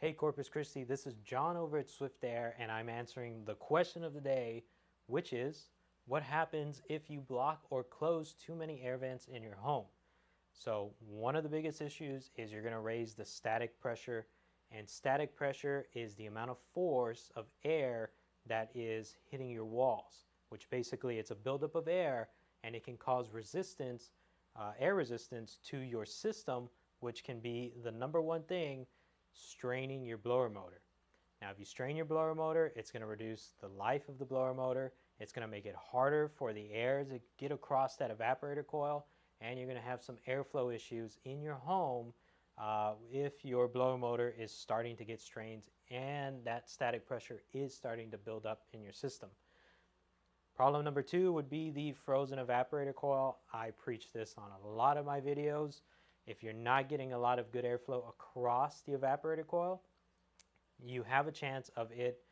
Hey Corpus Christi, this is John over at Swift Air, and I'm answering the question of the day, which is, what happens if you block or close too many air vents in your home? So one of the biggest issues is you're going to raise the static pressure, and static pressure is the amount of force of air that is hitting your walls, which basically it's a buildup of air, and it can cause resistance, air resistance to your system, which can be the number one thing straining your blower motor. Now, if you strain your blower motor, it's going to reduce the life of the blower motor. It's going to make it harder for the air to get across that evaporator coil, and you're going to have some airflow issues in your home if your blower motor is starting to get strained and that static pressure is starting to build up in your system. Problem number two would be the frozen evaporator coil. I preach this on a lot of my videos. If you're not getting a lot of good airflow across the evaporator coil, you have a chance of it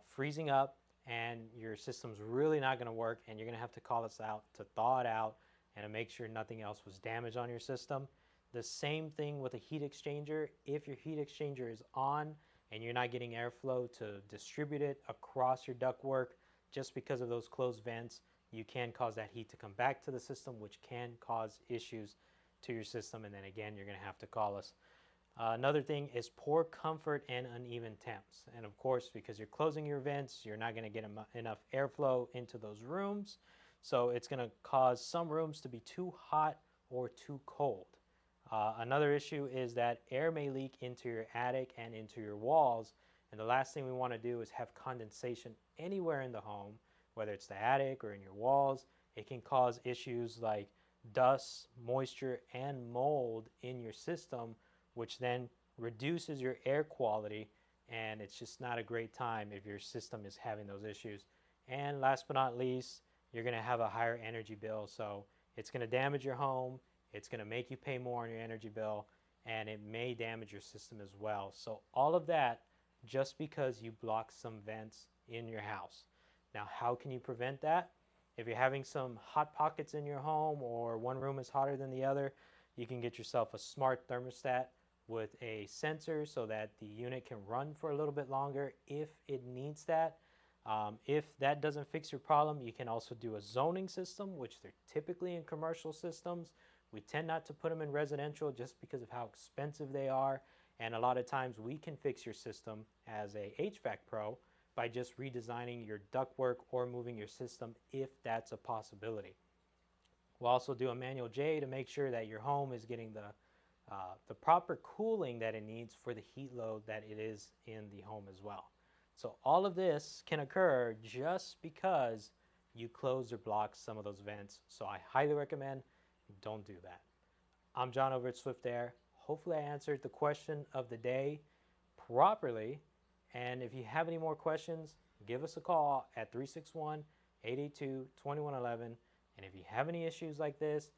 freezing up and your system's really not going to work, and you're going to have to call us out to thaw it out and to make sure nothing else was damaged on your system. The same thing with a heat exchanger. If your heat exchanger is on and you're not getting airflow to distribute it across your ductwork, just because of those closed vents, you can cause that heat to come back to the system, which can cause issues to your system, and then again you're going to have to call us. Another thing is poor comfort and uneven temps, and of course because you're closing your vents, you're not going to get enough airflow into those rooms, so it's going to cause some rooms to be too hot or too cold. Another issue is that air may leak into your attic and into your walls, and the last thing we want to do is have condensation anywhere in the home, whether it's the attic or in your walls. It can cause issues like dust, moisture, and mold in your system, which then reduces your air quality, and it's just not a great time if your system is having those issues. And last but not least, you're going to have a higher energy bill, so it's going to damage your home, it's going to make you pay more on your energy bill, and it may damage your system as well. So all of that just because you block some vents in your house. Now, how can you prevent that? If you're having some hot pockets in your home or one room is hotter than the other, you can get yourself a smart thermostat with a sensor so that the unit can run for a little bit longer if it needs that. If that doesn't fix your problem, you can also do a zoning system, which they're typically in commercial systems. We tend not to put them in residential just because of how expensive they are, and a lot of times we can fix your system as a HVAC pro by just redesigning your ductwork or moving your system if that's a possibility. We'll also do a manual J to make sure that your home is getting the proper cooling that it needs for the heat load that it is in the home as well. So all of this can occur just because you close or block some of those vents. So I highly recommend don't do that. I'm John over at Swift Air. Hopefully I answered the question of the day properly. And if you have any more questions, give us a call at 361-882-2111. And if you have any issues like this,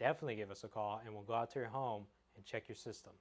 definitely give us a call and we'll go out to your home and check your system.